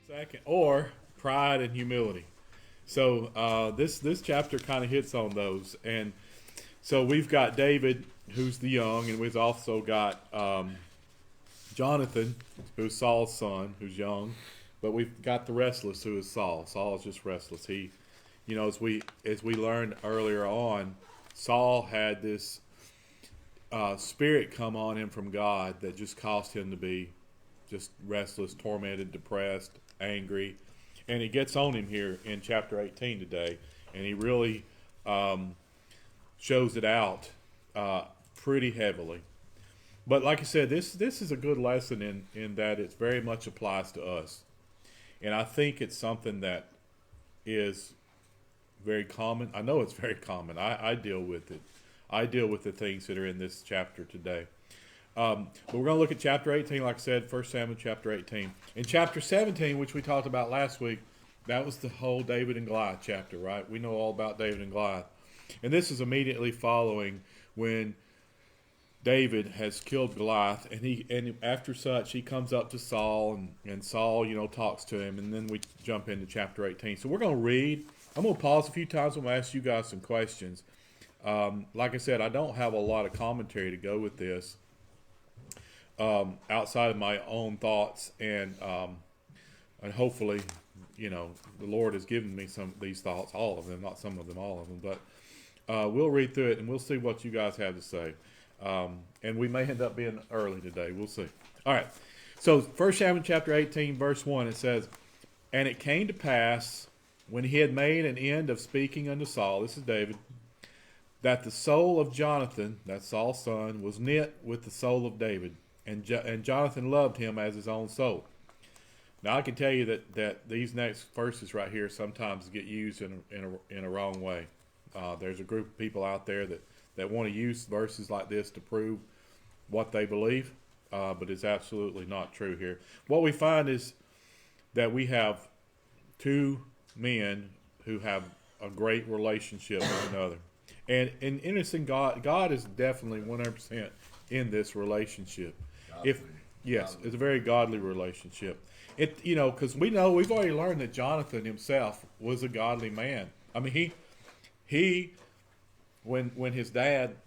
Second, or pride and humility. So this chapter kind of hits on those, and so we've got David, who's the young, and we've also got Jonathan, who's Saul's son, who's young, but we've got the restless, who is Saul. Saul is just restless. He, as we learned earlier on, Saul had this spirit come on him from God that just caused him to be just restless, tormented, depressed, angry, and it gets on him here in chapter 18 today, and he really shows it out pretty heavily. But like I said, this is a good lesson in that it very much applies to us, and I think it's something that is very common. I know it's very common. I deal with it. I deal with the things that are in this chapter today. But we're going to look at chapter 18, like I said, 1 Samuel chapter 18. In chapter 17, which we talked about last week, that was the whole David and Goliath chapter, right? We know all about David and Goliath. And this is immediately following when David has killed Goliath, and after such, he comes up to Saul, and Saul, talks to him, and then we jump into chapter 18. So we're going to read. I'm going to pause a few times. I'm going to ask you guys some questions. Like I said, I don't have a lot of commentary to go with this. Outside of my own thoughts, and hopefully, the Lord has given me some of these thoughts, all of them, not some of them, all of them. But we'll read through it, and we'll see what you guys have to say. And we may end up being early today. We'll see. All right. So 1 Samuel chapter 18, verse 1, it says, "And it came to pass, when he had made an end of speaking unto Saul," this is David, "that the soul of Jonathan," that's Saul's son, "was knit with the soul of David. And Jonathan loved him as his own soul." Now I can tell you that these next verses right here sometimes get used in a wrong way. There's a group of people out there that want to use verses like this to prove what they believe, but it's absolutely not true here. What we find is that we have two men who have a great relationship with another, and innocent God is definitely 100% in this relationship. If yes, it's a very godly relationship. Because we've already learned that Jonathan himself was a godly man. I mean, he when his dad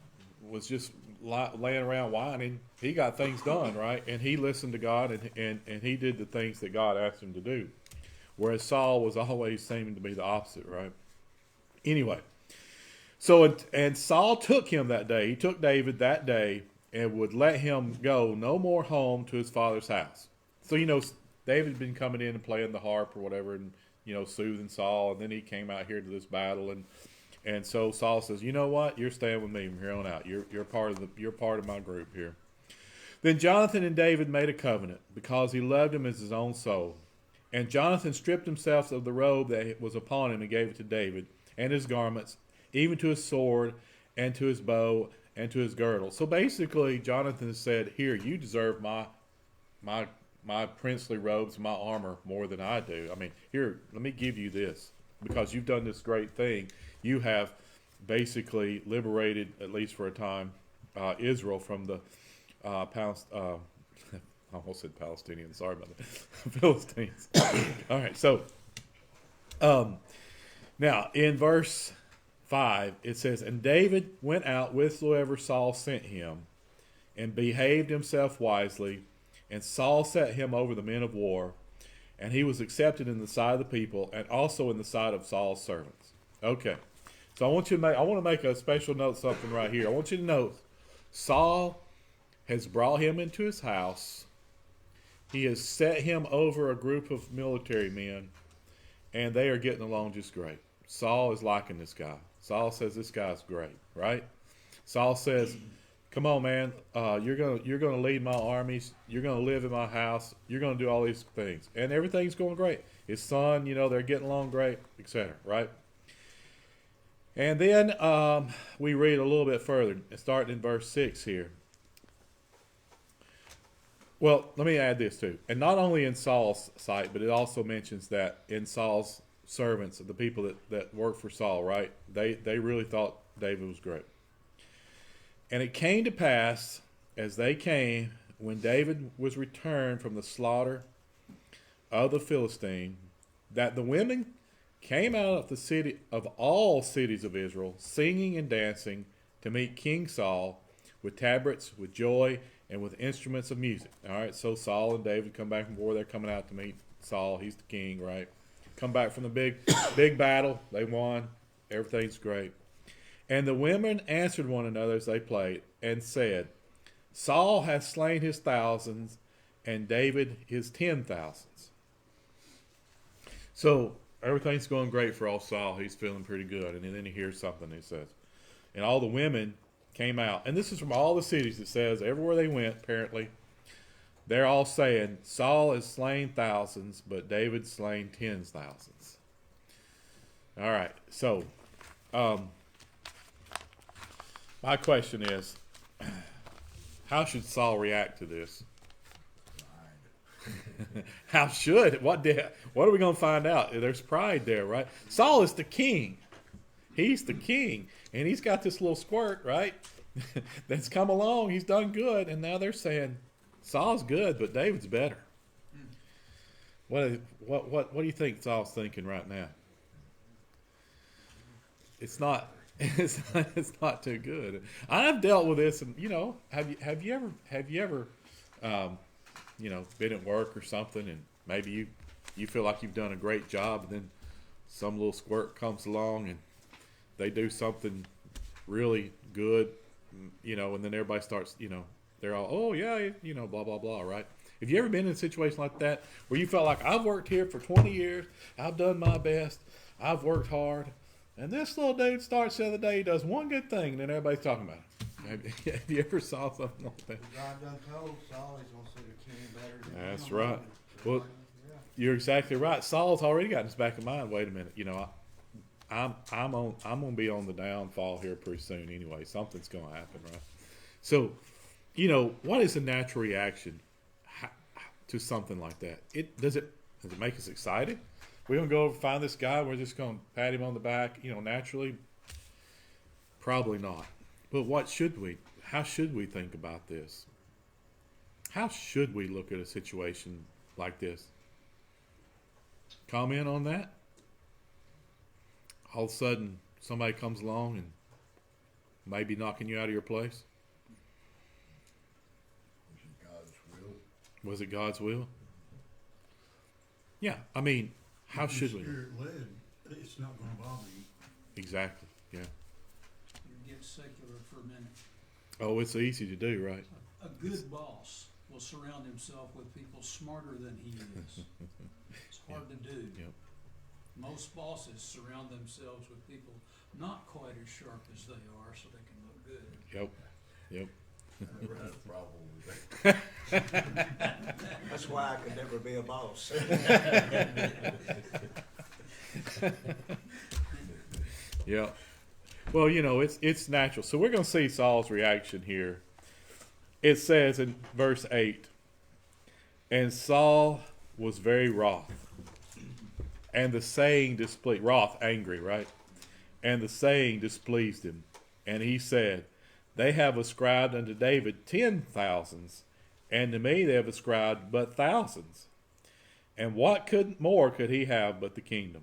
was just laying around whining, he got things done, right? And he listened to God, and he did the things that God asked him to do. Whereas Saul was always seeming to be the opposite, right? Anyway, so and Saul took him that day. He took David that day, and would let him go no more home to his father's house. So, David had been coming in and playing the harp or whatever, and, soothing Saul, and then he came out here to this battle, and so Saul says, "You know what? You're staying with me from here on out. You're part of my group here." Then Jonathan and David made a covenant, because he loved him as his own soul. And Jonathan stripped himself of the robe that was upon him and gave it to David, and his garments, even to his sword, and to his bow, and to his girdle. So basically, Jonathan said, "Here, you deserve my princely robes, my armor more than I do. I mean, here, let me give you this, because you've done this great thing. You have basically liberated, at least for a time, Israel from the I almost said Palestinians. Sorry about that. Philistines." All right, so now in verse 5, it says, "And David went out whithersoever Saul sent him, and behaved himself wisely. And Saul set him over the men of war, and he was accepted in the sight of the people, and also in the sight of Saul's servants." Okay, so I want to make a special note, something right here. I want you to note, Saul has brought him into his house. He has set him over a group of military men, and they are getting along just great. Saul is liking this guy. Saul says, "This guy's great," right? Saul says, "Come on, man. You're gonna lead my armies. You're gonna live in my house. You're gonna do all these things, and everything's going great." His son, they're getting along great, etc. Right? And then we read a little bit further, starting in verse 6 here. Well, let me add this too, and not only in Saul's sight, but it also mentions that in Saul's servants, the people that work for Saul, right? They really thought David was great. "And it came to pass, as they came, when David was returned from the slaughter of the Philistine, that the women came out of the city of all cities of Israel, singing and dancing to meet King Saul with tabrets, with joy, and with instruments of music. All right, so Saul and David come back from war. They're coming out to meet Saul. He's the king, right? Come back from the big battle. They won. Everything's great. And the women answered one another as they played and said, Saul has slain his thousands, and David his 10,000s. So everything's going great for old Saul. He's feeling pretty good. And then he hears something. He says, and all the women came out. And this is from all the cities. It says everywhere they went, apparently, they're all saying, Saul has slain thousands, but David slain 10,000s. All right. So my question is, how should Saul react to this? How should? What are we going to find out? There's pride there, right? Saul is the king. He's the king. And he's got this little squirt, right? That's come along. He's done good. And now they're saying, Saul's good, but David's better. What do you think Saul's thinking right now? It's not too good. I've dealt with this, and have you ever been at work or something, and maybe you feel like you've done a great job, and then some little squirt comes along and they do something really good, and then everybody starts, they're all, oh yeah, blah blah blah, right? Have you ever been in a situation like that where you felt like, I've worked here for 20 years, I've done my best, I've worked hard, and this little dude starts the other day, he does one good thing, and then everybody's talking about it. Have you ever saw something like that? God done told Saul he's going to see the king better than That's him. right. Well, you're exactly right. Saul's already got in his back of mind. Wait a minute, I'm going to be on the downfall here pretty soon anyway. Something's going to happen, right? So, what is the natural reaction to something like that? Does it make us excited? We're going to go over and find this guy. We're just going to pat him on the back, naturally. Probably not. But how should we think about this? How should we look at a situation like this? Comment on that? All of a sudden, somebody comes along and maybe knocking you out of your place? Was it God's will? Was it God's will? Yeah, how should we? Spirit led, it's not going to bother you. Exactly, yeah. You get secular for a minute. Oh, it's easy to do, right? A good boss will surround himself with people smarter than he is. It's hard to do. Yep. Most bosses surround themselves with people not quite as sharp as they are so they can look good. Yep. I never had a problem with that. That's why I could never be a boss. Yeah. Well, it's natural. So we're going to see Saul's reaction here. It says in verse 8, and Saul was very wroth, and the saying displeased, wroth, angry, right? And the saying displeased him. And he said, they have ascribed unto David 10,000s, and to me they have ascribed but thousands. And what more could he have but the kingdom?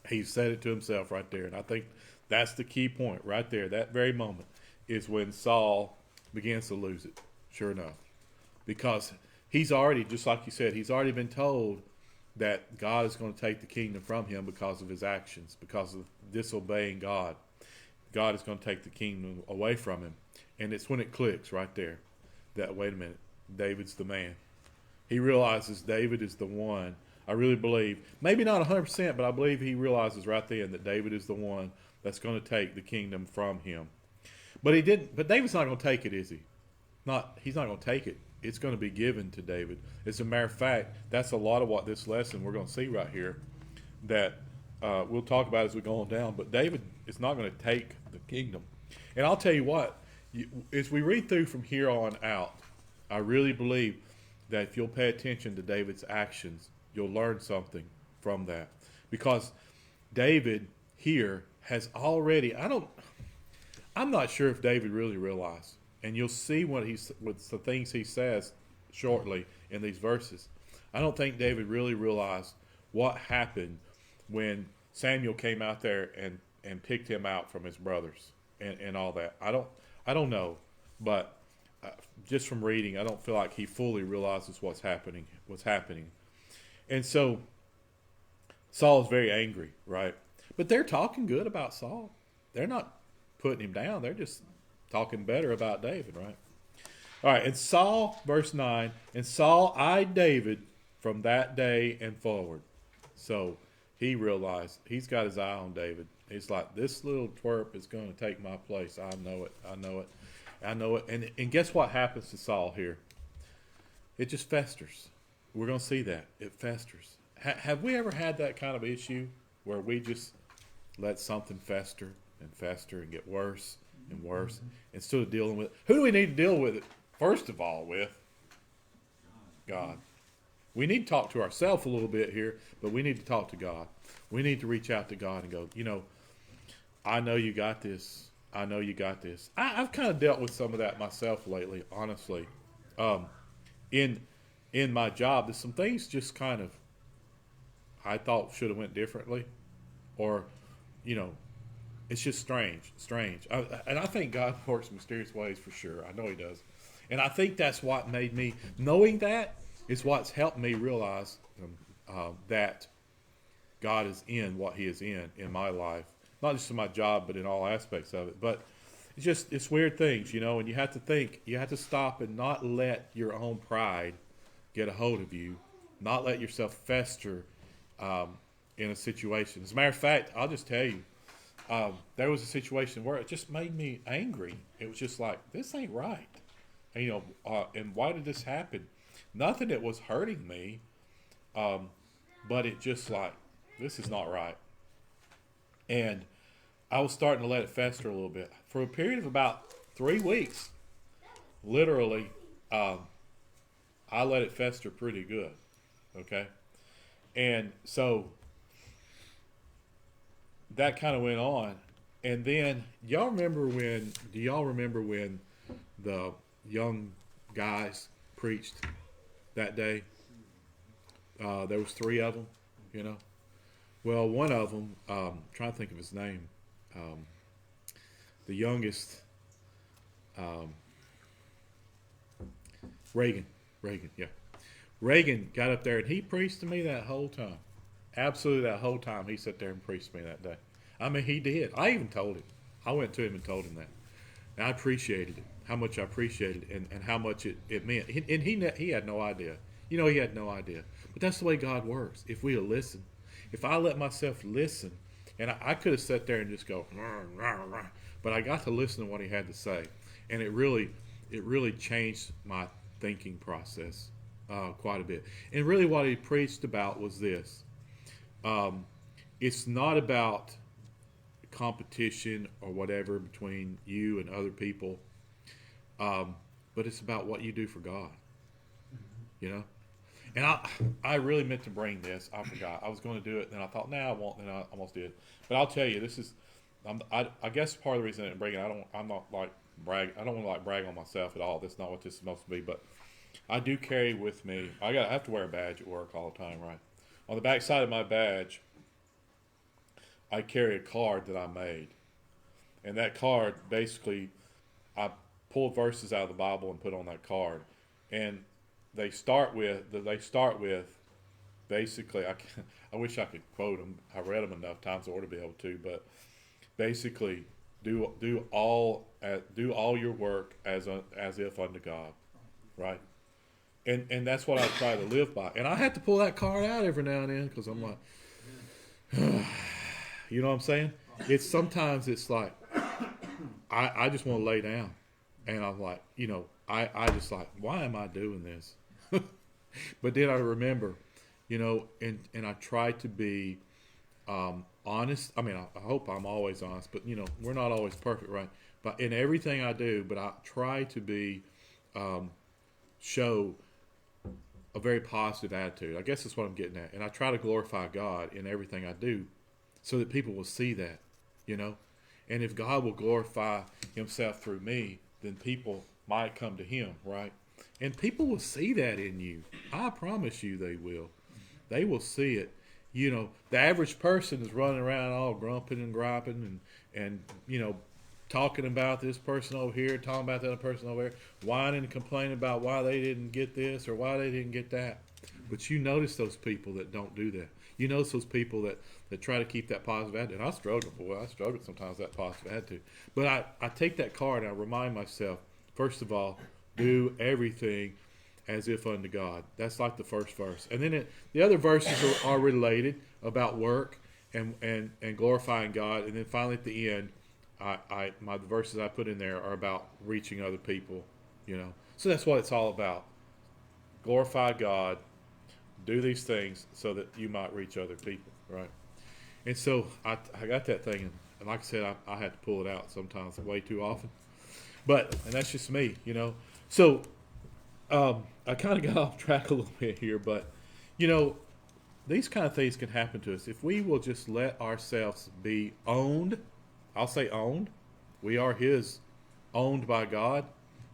He said it to himself right there. And I think that's the key point right there. That very moment is when Saul begins to lose it, sure enough. Because he's already, just like you said, he's already been told that God is going to take the kingdom from him because of his actions, because of disobeying God. God is going to take the kingdom away from him. And it's when it clicks right there that, wait a minute, David's the man. He realizes David is the one. I really believe, maybe not 100%, but I believe he realizes right then that David is the one that's going to take the kingdom from him. But he didn't. But David's not going to take it, is he? He's not going to take it. It's going to be given to David. As a matter of fact, that's a lot of what this lesson we're going to see right here that we'll talk about as we go on down. But David is not going to take the kingdom. And I'll tell you what, as we read through from here on out, I really believe that if you'll pay attention to David's actions, you'll learn something from that. Because David here has already, I'm not sure if David really realized, and you'll see with the things he says shortly in these verses. I don't think David really realized what happened when Samuel came out there and picked him out from his brothers and all that. I don't know, but just from reading, I don't feel like he fully realizes what's happening. And so Saul's very angry, right? But they're talking good about Saul. They're not putting him down. They're just talking better about David, right? All right, and Saul, verse 9, and Saul eyed David from that day and forward. So he realized he's got his eye on David. He's like, this little twerp is going to take my place. I know it. And guess what happens to Saul here? It just festers. We're going to see that. It festers. Have we ever had that kind of issue where we just let something fester and get worse and worse instead of dealing with it? Who do we need to deal with it? First of all, with God. We need to talk to ourselves a little bit here, but we need to talk to God. We need to reach out to God and go, I know you got this. I know you got this. I've kind of dealt with some of that myself lately, honestly. In my job, there's some things just kind of I thought should have went differently, or it's just strange. And I think God works in mysterious ways for sure. I know He does. And I think that's what made me, knowing that is what's helped me realize that God is in what He is in my life. Not just in my job, but in all aspects of it. But it's weird things, and you have to think, you have to stop and not let your own pride get a hold of you, not let yourself fester in a situation. As a matter of fact, I'll just tell you, there was a situation where it just made me angry. It was just like, this ain't right. And, and why did this happen? Nothing that was hurting me, but it just like, this is not right. And I was starting to let it fester a little bit. For a period of about 3 weeks, literally, I let it fester pretty good, okay? And so that kind of went on. And then, do y'all remember when the young guys preached that day? There was 3 of them, Well, one of them, trying to think of his name, the youngest, Reagan, yeah. Reagan got up there and he preached to me that whole time. Absolutely that whole time he sat there and preached to me that day. I mean, he did. I even told him. I went to him and told him that. And I appreciated it, how much I appreciated it and how much it meant. And he had no idea. He had no idea. But that's the way God works. If we listen. If I let myself listen, and I could have sat there and just go, rah, rah, rah, but I got to listen to what he had to say. And it really changed my thinking process quite a bit. And really what he preached about was this. It's not about competition or whatever between you and other people, but it's about what you do for God, And I really meant to bring this. I forgot. I was going to do it, and then I thought, nah, I won't, and I almost did. But I'll tell you, this is, I guess part of the reason I didn't bring it, I'm not like brag. I don't want to brag on myself at all. That's not what this is supposed to be. But I do carry with me. I have to wear a badge at work all the time, right? On the back side of my badge, I carry a card that I made, and that card basically, I pulled verses out of the Bible and put on that card, and they start with basically, I wish I could quote them. I read them enough times I ought to be able to, but basically, do all your work as if unto God, right? And that's what I try to live by. And I have to pull that card out every now and then because I'm like, you know what I'm saying? Sometimes it's like I just want to lay down, and I'm like, I just like, why am I doing this? But then I remember, and I try to be honest. I mean, I hope I'm always honest, but we're not always perfect, right? But in everything I do, but I try to be show a very positive attitude. I guess that's what I'm getting at. And I try to glorify God in everything I do so that people will see that, And if God will glorify Himself through me, then people might come to Him, right? And people will see that in you. I promise you they will. They will see it. You know, the average person is running around all grumping and griping and you know, talking about this person over here, talking about the other person over there, whining and complaining about why they didn't get this or why they didn't get that. But you notice those people that don't do that. You notice those people that try to keep that positive attitude. And I struggle, boy. I struggle sometimes with that positive attitude. But I take that card and I remind myself, first of all, do everything as if unto God. That's like the first verse. And then the other verses are related about work and glorifying God. And then finally at the end, the verses I put in there are about reaching other people, you know. So that's what it's all about. Glorify God, do these things so that you might reach other people, right? And so I got that thing, and like I said, I had to pull it out sometimes way too often. And that's just me, you know. So I kind of got off track a little bit here, but, you know, these kind of things can happen to us. If we will just let ourselves be owned, I'll say owned, we are His, owned by God,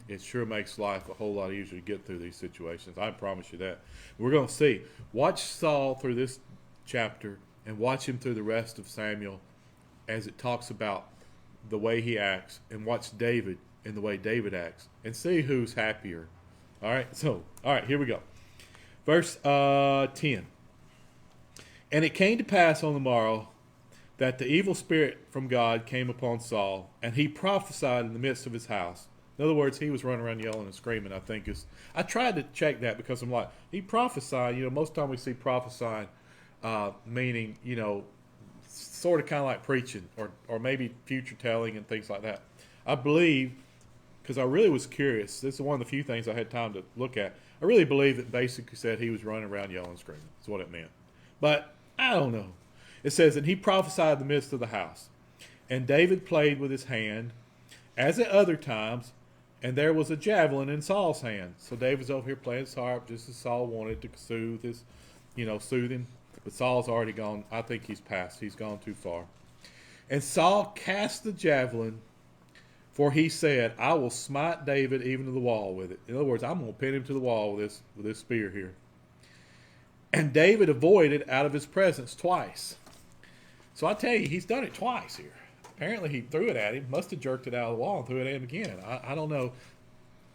it sure makes life a whole lot easier to get through these situations. I promise you that. We're going to see. Watch Saul through this chapter and watch him through the rest of Samuel as it talks about the way he acts, and watch David and the way David acts and see who's happier. All right, here we go. Verse 10. And it came to pass on the morrow that the evil spirit from God came upon Saul, and he prophesied in the midst of his house. In other words, he was running around yelling and screaming, I think. I tried to check that because I'm like, he prophesied. You know, most of the time we see prophesying meaning, you know, sort of kind of like preaching or maybe future telling and things like that. I believe, because I really was curious, this is one of the few things I had time to look at. I really believe it basically said he was running around yelling and screaming. That's what it meant. But I don't know. It says, and he prophesied in the midst of the house. And David played with his hand, as at other times, and there was a javelin in Saul's hand. So David's over here playing his harp, just as Saul wanted to soothe him. But Saul's already gone. I think he's passed. He's gone too far. And Saul cast the javelin, for he said, I will smite David even to the wall with it. In other words, I'm going to pin him to the wall with this spear here. And David avoided out of his presence twice. So I tell you, he's done it twice here. Apparently he threw it at him, must have jerked it out of the wall and threw it at him again. I don't know.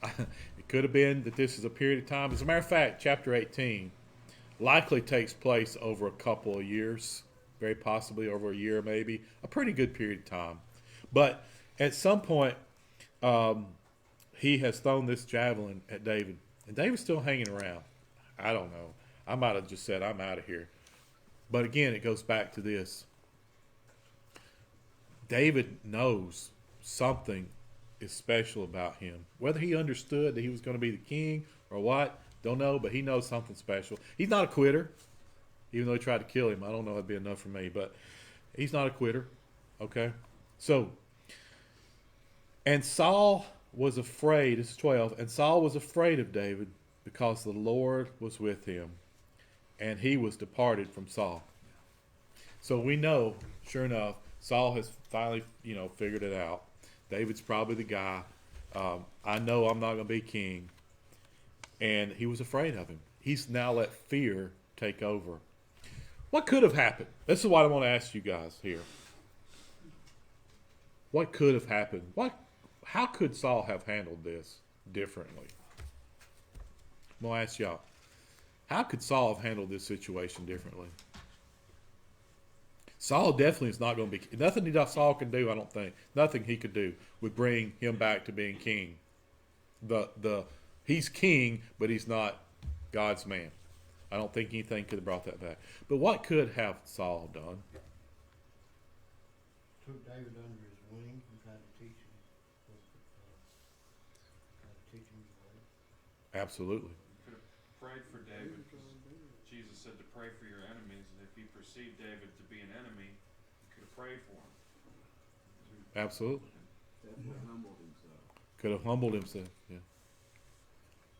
It could have been that this is a period of time. As a matter of fact, chapter 18 likely takes place over a couple of years, very possibly over a year maybe, a pretty good period of time. But at some point, he has thrown this javelin at David, and David's still hanging around. I don't know. I might have just said, I'm out of here. But again, it goes back to this. David knows something is special about him. Whether he understood that he was going to be the king or what, don't know, but he knows something special. He's not a quitter, even though he tried to kill him. I don't know if that'd be enough for me, but he's not a quitter. Okay? So, and Saul was afraid, this is 12, and Saul was afraid of David because the Lord was with him, and he was departed from Saul. So we know, sure enough, Saul has finally, figured it out. David's probably the guy. I know I'm not going to be king. And he was afraid of him. He's now let fear take over. What could have happened? This is what I want to ask you guys here. What could have happened? How could Saul have handled this differently? I'm going to ask y'all. How could Saul have handled this situation differently? Saul definitely is not going to be. Nothing that Saul can do, I don't think. Nothing he could do would bring him back to being king. He's king, but he's not God's man. I don't think anything could have brought that back. But what could have Saul done? Took David under his wing and tried to teach him. His way. Absolutely. Could have prayed for David, because Jesus said to pray for your enemies, and if he perceived David to be an enemy, he could have prayed for him. Absolutely. Humbled himself. Could have humbled himself. Yeah.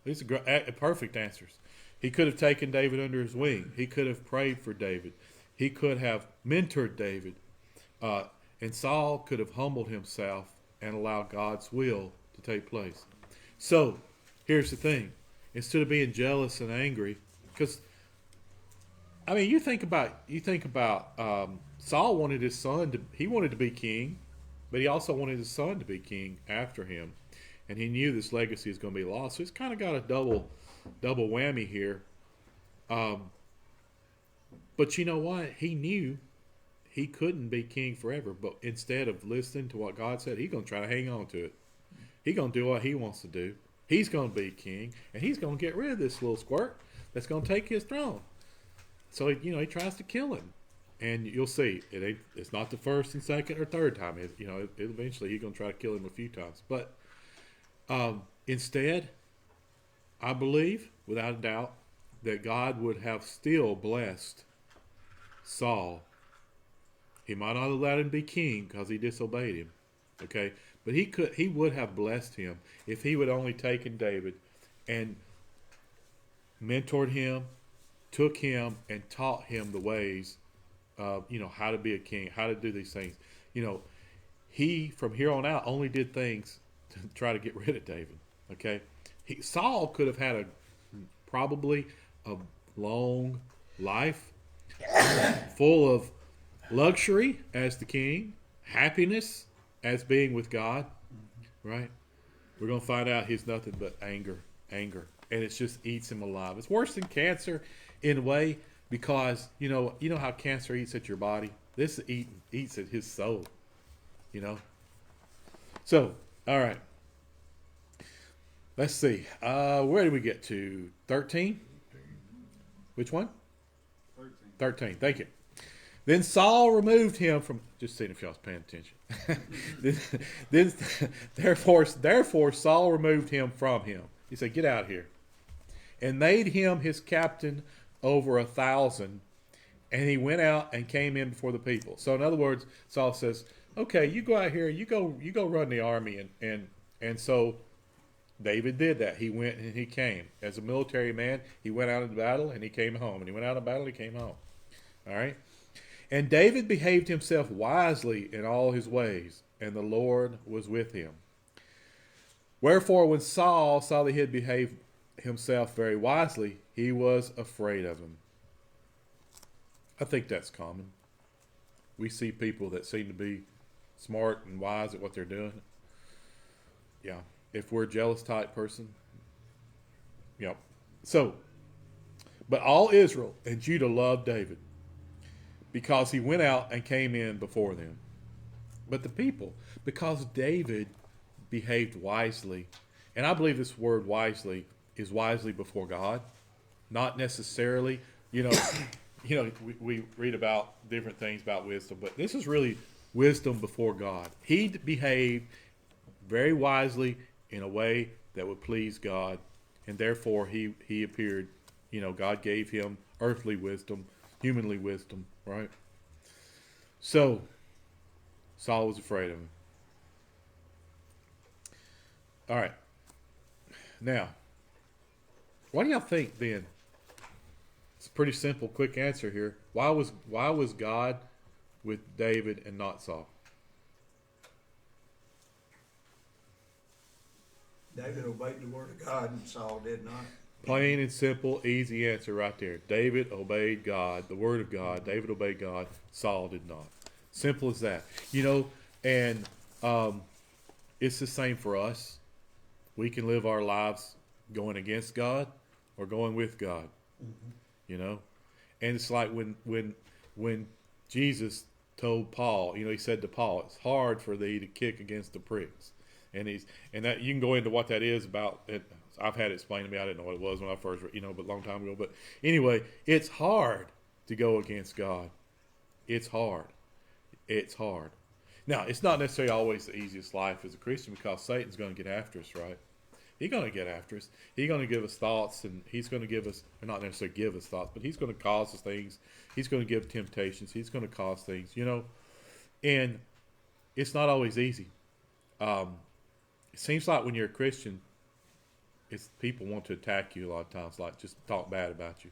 These are perfect answers. He could have taken David under his wing. He could have prayed for David. He could have mentored David. And Saul could have humbled himself and allowed God's will to take place. So, here's the thing. Instead of being jealous and angry, because I mean, you think about Saul wanted his son he wanted to be king, but he also wanted his son to be king after him, and he knew this legacy is going to be lost. So he's kind of got a double whammy here. But you know what? He knew he couldn't be king forever. But instead of listening to what God said, he's going to try to hang on to it. He's going to do what he wants to do. He's going to be king, and he's going to get rid of this little squirt that's going to take his throne. So he tries to kill him, and you'll see it's not the first and second or third time. Eventually he's going to try to kill him a few times. But instead, I believe without a doubt that God would have still blessed Saul. He might not have let him be king because he disobeyed him. Okay, but he would have blessed him if he would only taken David and mentored him, took him and taught him the ways of, how to be a king, how to do these things. He, from here on out, only did things to try to get rid of David. Okay? Saul could have had probably a long life full of luxury as the king, happiness as being with God, right? We're going to find out he's nothing but anger, and it just eats him alive. It's worse than cancer in a way, because you know how cancer eats at your body. This eats at his soul. So, all right. Let's see. Where did we get to? 13? Which one? 13. Thank you. Then Saul removed him from. Just seeing if y'all's paying attention. Therefore, Saul removed him from him. He said, "Get out here," and made him his captain over 1,000. And he went out and came in before the people. So in other words, Saul says, "Okay, you go out here, you go run the army," and so David did that. He went and he came as a military man. He went out into battle and he came home. And he went out in battle and he came home. All right. And David behaved himself wisely in all his ways, and the Lord was with him. Wherefore, when Saul saw that he had behaved himself very wisely, he was afraid of him. I think that's common. We see people that seem to be smart and wise at what they're doing. Yeah. If we're a jealous type person. Yep. So, but all Israel and Judah loved David, because he went out and came in before them. But the people, because David behaved wisely, and I believe this word wisely is wisely before God, not necessarily, we read about different things about wisdom, but this is really wisdom before God. He behaved very wisely in a way that would please God, and therefore he appeared, God gave him earthly wisdom, humanly wisdom, right? So, Saul was afraid of him. All right. Now, what do y'all think then? It's a pretty simple, quick answer here. Why was God with David and not Saul? David obeyed the word of God and Saul did not. Plain and simple, easy answer right there. David obeyed God, the word of God. David obeyed God. Saul did not. Simple as that. And it's the same for us. We can live our lives going against God or going with God. Mm-hmm. And it's like when Jesus told Paul, he said to Paul, "It's hard for thee to kick against the pricks." And that you can go into what that is about. I've had it explained to me. I didn't know what it was when I first, but a long time ago. But anyway, it's hard to go against God. It's hard. It's hard. Now, it's not necessarily always the easiest life as a Christian, because Satan's going to get after us, right? He's going to get after us. He's going to give us thoughts, and he's going to give us, or not necessarily give us thoughts, but he's going to cause us things. He's going to give temptations. He's going to cause things, and it's not always easy. It seems like when you're a Christian, people want to attack you a lot of times, like just talk bad about you.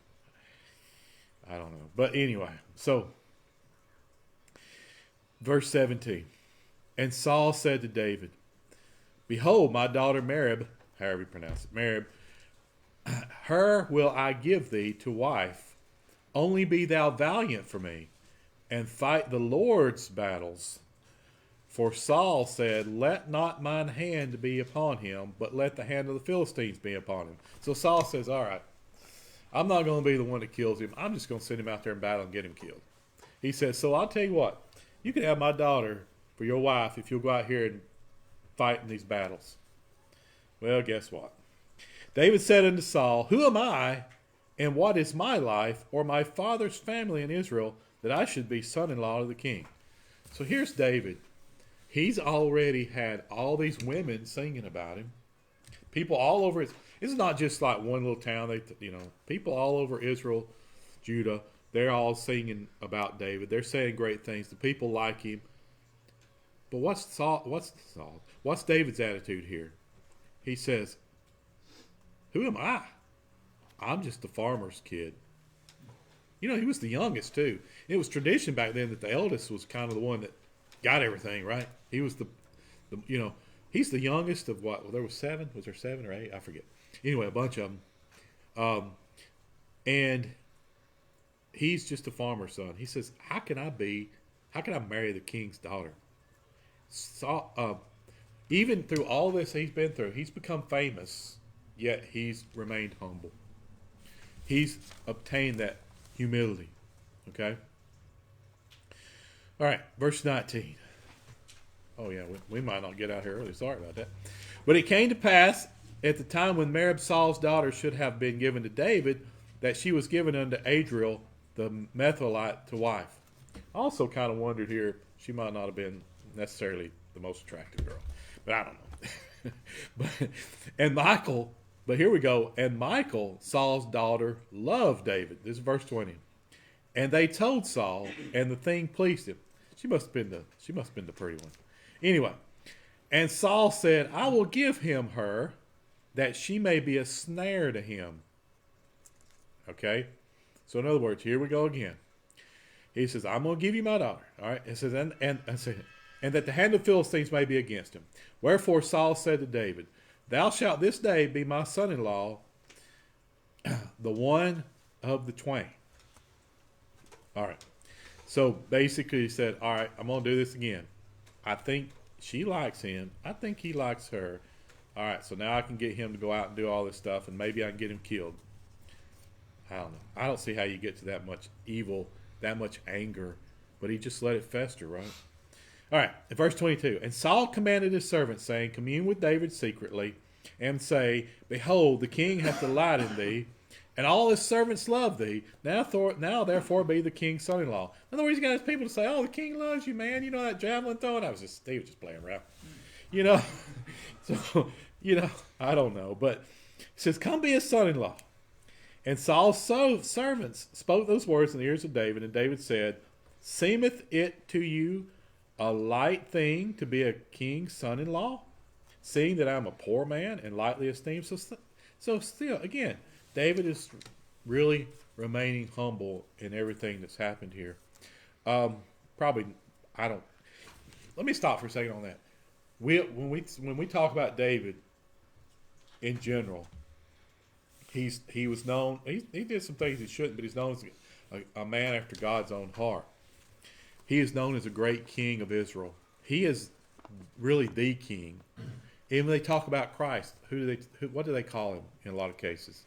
I don't know. But anyway, so verse 17. And Saul said to David, "Behold, my daughter Merab however you pronounce it, Merib, her will I give thee to wife. Only be thou valiant for me, and fight the Lord's battles. For Saul said, let not mine hand be upon him, but let the hand of the Philistines be upon him. So Saul says, all right, I'm not going to be the one that kills him. I'm just going to send him out there in battle and get him killed. He says, so I'll tell you what, you can have my daughter for your wife if you'll go out here and fight in these battles. Well, guess what? David said unto Saul, who am I, and what is my life, or my father's family in Israel, that I should be son-in-law to the king? So here's David. He's already had all these women singing about him. People all over it. This is not just like one little town. People all over Israel, Judah, they're all singing about David. They're saying great things. The people like him. But what's David's attitude here? He says, who am I? I'm just a farmer's kid. He was the youngest too. It was tradition back then that the eldest was kind of the one that got everything, right? He was he's the youngest of what? Well, there was 7. Was there 7 or 8? I forget. Anyway, a bunch of them. And he's just a farmer's son. He says, how can I marry the king's daughter? Even through all this he's been through, he's become famous, yet he's remained humble. He's obtained that humility. Okay? All right, verse 19. Oh, yeah, we might not get out here early. Sorry about that. But it came to pass at the time when Merib Saul's daughter should have been given to David, that she was given unto Adriel the Metholite to wife. I also kind of wondered here, she might not have been necessarily the most attractive girl. But I don't know. But here we go. And Michal, Saul's daughter, loved David. This is verse 20. And they told Saul, and the thing pleased him. She must have been the pretty one. Anyway, and Saul said, I will give him her, that she may be a snare to him. Okay? So in other words, here we go again. He says, I'm going to give you my daughter. All right? It says, and that the hand of the Philistines may be against him. Wherefore Saul said to David, thou shalt this day be my son-in-law, the one of the twain. All right. So basically he said, all right, I'm going to do this again. I think she likes him. I think he likes her. All right, so now I can get him to go out and do all this stuff, and maybe I can get him killed. I don't know. I don't see how you get to that much evil, that much anger, but he just let it fester, right? All right, in verse 22, and Saul commanded his servants, saying, commune with David secretly, and say, behold, the king hath delight in thee, and all his servants love thee. Now therefore be the king's son-in-law. In other words, he's got his people to say, oh, the king loves you, man. You know that javelin throwing? He was just playing around. So, I don't know. But he says, come be his son-in-law. And Saul's servants spoke those words in the ears of David, and David said, seemeth it to you a light thing to be a king's son-in-law, seeing that I'm a poor man and lightly esteemed? So still, again, David is really remaining humble in everything that's happened here. Let me stop for a second on that. When we talk about David in general, he was known. He did some things he shouldn't, but he's known as a man after God's own heart. He is known as a great king of Israel. He is really the king. Even when they talk about Christ, what do they call him in a lot of cases?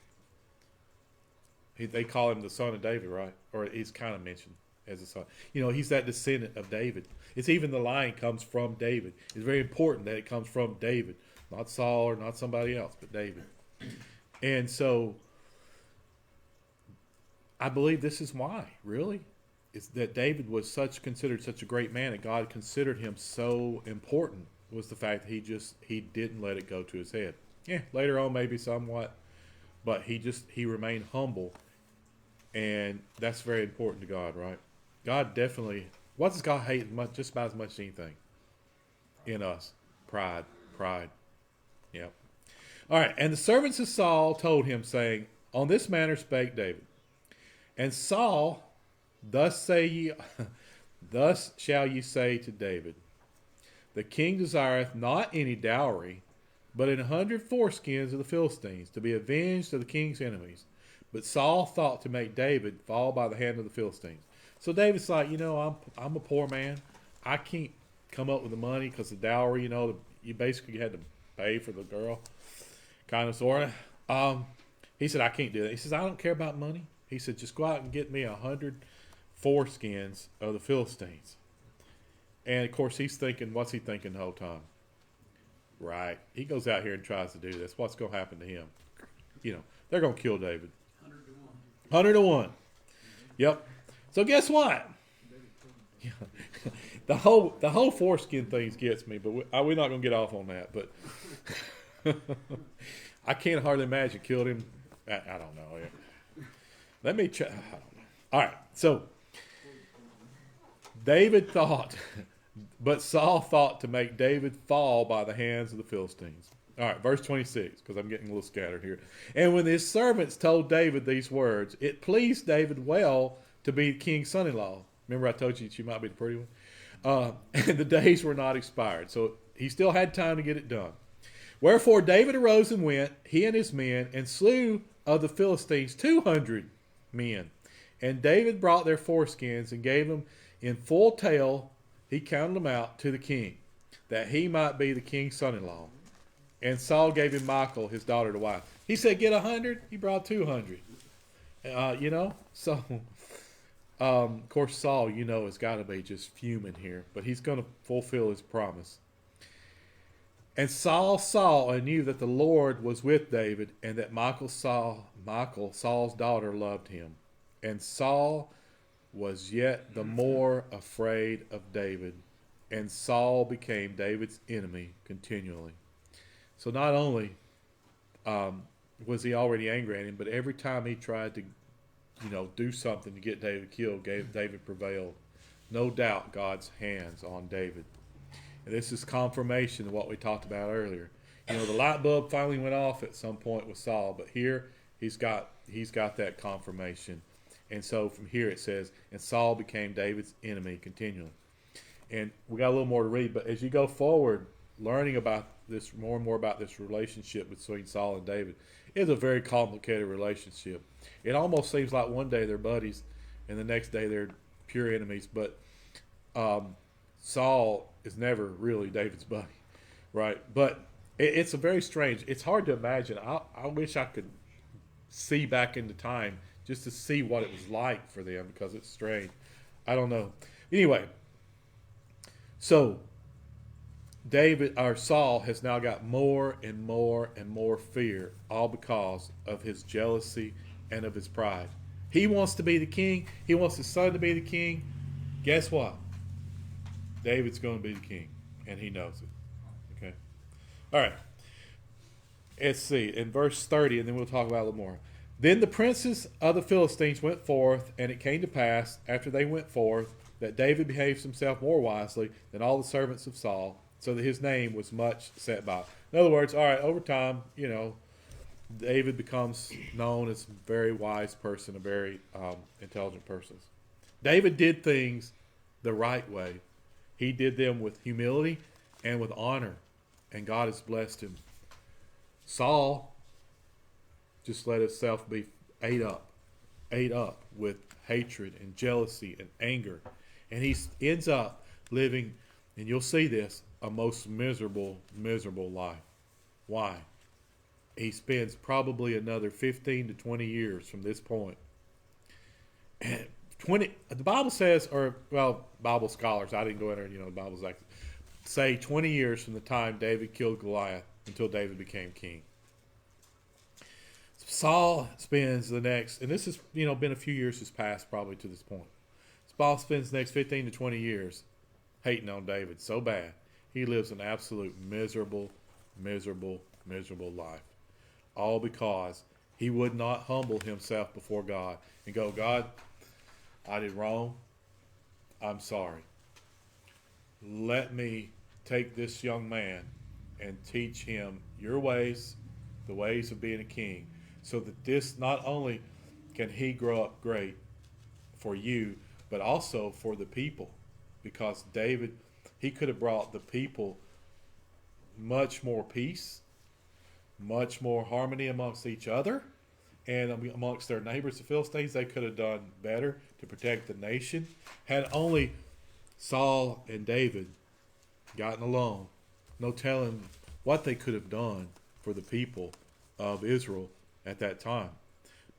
They call him the son of David, right? Or he's kind of mentioned as a son. He's that descendant of David. It's even the line comes from David. It's very important that it comes from David, not Saul or not somebody else, but David. And so I believe this is why, really. It's that David was considered such a great man, and God considered him so important, was the fact that he didn't let it go to his head. Yeah, later on maybe somewhat, but he remained humble, and that's very important to God, right? God definitely, what does God hate just about as much as anything in us? Pride. Yep. All right, and the servants of Saul told him, saying, on this manner spake David. And Saul, thus shall ye say to David, the king desireth not any dowry, but in 100 foreskins of the Philistines, to be avenged of the king's enemies. But Saul thought to make David fall by the hand of the Philistines. So David's like, I'm a poor man. I can't come up with the money because the dowry, you basically had to pay for the girl, kind of, sort of. He said, I can't do that. He says, I don't care about money. He said, just go out and get me 100 foreskins of the Philistines. And, of course, he's thinking, what's he thinking the whole time? Right. He goes out here and tries to do this. What's going to happen to him? They're going to kill David. 100 to 1. 100 to 1. Yep. So guess what? the whole foreskin thing gets me, but we're not going to get off on that. But I can't hardly imagine killed him. I don't know. Let me check. I don't know. All right. So David thought, but Saul thought to make David fall by the hands of the Philistines. All right, verse 26, because I'm getting a little scattered here. And when his servants told David these words, it pleased David well to be the king's son-in-law. Remember I told you she might be the pretty one? And the days were not expired. So he still had time to get it done. Wherefore David arose and went, he and his men, and slew of the Philistines 200 men. And David brought their foreskins and gave them in full tale, he counted them out, to the king, that he might be the king's son-in-law. And Saul gave him Michal, his daughter, to wife. He said, get 100. He brought 200. So, of course, Saul, has got to be just fuming here. But he's going to fulfill his promise. And Saul saw and knew that the Lord was with David, and that Michal, Saul's daughter, loved him. And Saul was yet the more afraid of David. And Saul became David's enemy continually. So not only was he already angry at him, but every time he tried to, do something to get David killed, David prevailed. No doubt God's hands on David. And this is confirmation of what we talked about earlier. The light bulb finally went off at some point with Saul, but here he's got that confirmation. And so from here it says, and Saul became David's enemy continually. And we got a little more to read, but as you go forward, learning about this more and more about this relationship between Saul and David is a very complicated relationship. It almost seems like one day they're buddies and the next day they're pure enemies, but Saul is never really David's buddy, right? But it's a very strange, it's hard to imagine. I wish I could see back into time just to see what it was like for them, because it's strange. I don't know. Anyway, so Saul has now got more and more and more fear, all because of his jealousy and of his pride. He wants to be the king. He wants his son to be the king. Guess what? David's going to be the king, and he knows it. Okay? All right. Let's see. In verse 30, and then we'll talk about it a little more. Then the princes of the Philistines went forth, and it came to pass, after they went forth, that David behaved himself more wisely than all the servants of Saul, so that his name was much set by. In other words, all right, over time, David becomes known as a very wise person, a very intelligent person. David did things the right way. He did them with humility and with honor, and God has blessed him. Saul just let himself be ate up with hatred and jealousy and anger. And he ends up living, and you'll see this, a most miserable, miserable life. Why? He spends probably another 15 to 20 years from this point. And the Bible says, Bible scholars, I didn't go in there, the Bible's like, say 20 years from the time David killed Goliath until David became king. Saul spends the next, and this has, been a few years has passed probably to this point. Saul spends the next 15 to 20 years hating on David so bad. He lives an absolute miserable, miserable, miserable life. All because he would not humble himself before God and go, God, I did wrong. I'm sorry. Let me take this young man and teach him your ways, the ways of being a king, so that this not only can he grow up great for you, but also for the people. Because David, he could have brought the people much more peace much more harmony amongst each other and amongst their neighbors, the Philistines. They could have done better to protect the nation. Had only Saul and David gotten along, no telling what they could have done for the people of Israel at that time.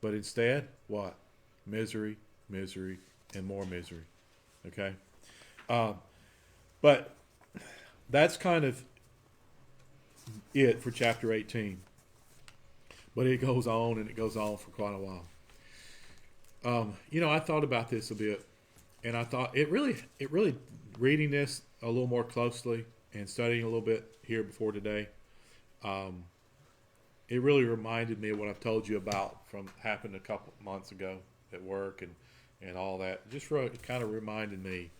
But instead, what? Misery, misery, and more misery. Okay? But that's kind of it for chapter 18. But it goes on and it goes on for quite a while. I thought about this a bit, and I thought it really reading this a little more closely and studying a little bit here before today, it really reminded me of what I've told you about from happened a couple months ago at work and all that. It kind of reminded me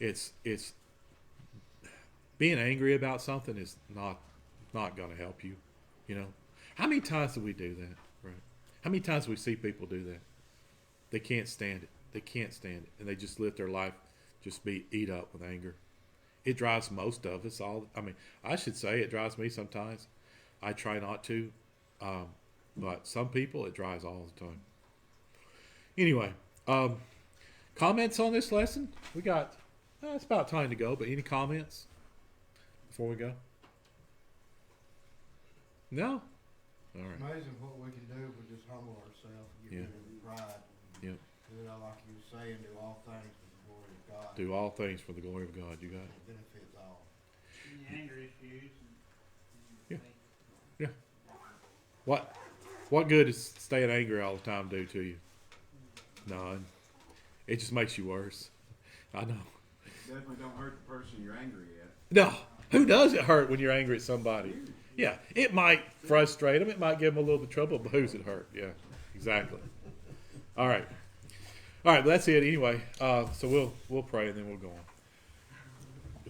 it's being angry about something is not going to help you. How many times do we do that, right? How many times do we see people do that? They can't stand it. They can't stand it, and they just let their life just be eat up with anger. It drives most of us all. I should say it drives me sometimes. I try not to, but some people it drives all the time. Anyway, comments on this lesson? We got. It's about time to go, but any comments before we go? No. All right. Amazing what we can do if we just humble ourselves and get rid of pride. Yep. Do it like you were saying, do all things for the glory of God. Do all things for the glory of God. You got it. It benefits all. Anger issues. Yeah. What good does staying angry all the time do to you? None. It just makes you worse. I know. Definitely don't hurt the person you're angry at. No. Who does it hurt when you're angry at somebody? Yeah. It might frustrate them. It might give them a little bit of trouble, but who's it hurt? Yeah. Exactly. All right. But that's it anyway. So we'll pray and then we'll go on.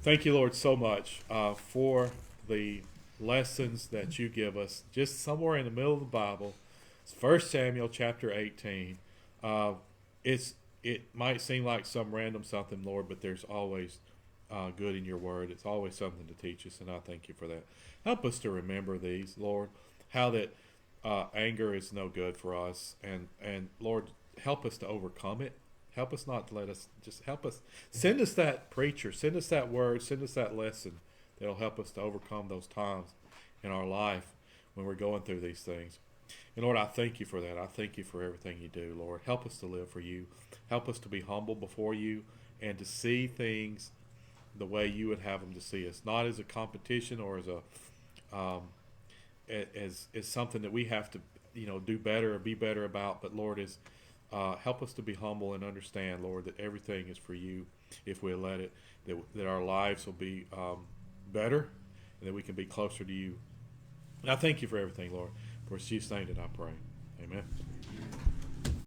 Thank you, Lord, so much for the lessons that you give us just somewhere in the middle of the Bible. It's 1 Samuel chapter 18. It might seem like some random something, Lord, but there's always good in your word. It's always something to teach us, and I thank you for that. Help us to remember these, Lord, how that anger is no good for us, and Lord, help us to overcome it. Help us not to let us, just help us. Send us that preacher, send us that word, send us that lesson that'll help us to overcome those times in our life when we're going through these things. And Lord, I thank you for that. I thank you for everything you do, Lord. Help us to live for you. Help us to be humble before you and to see things the way you would have them to see us, not as a competition or as something that we have to, do better or be better about. But Lord, help us to be humble and understand, Lord, that everything is for you if we let it. That our lives will be better, and that we can be closer to you. And I thank you for everything, Lord. For it's Jesus' name that I pray. Amen.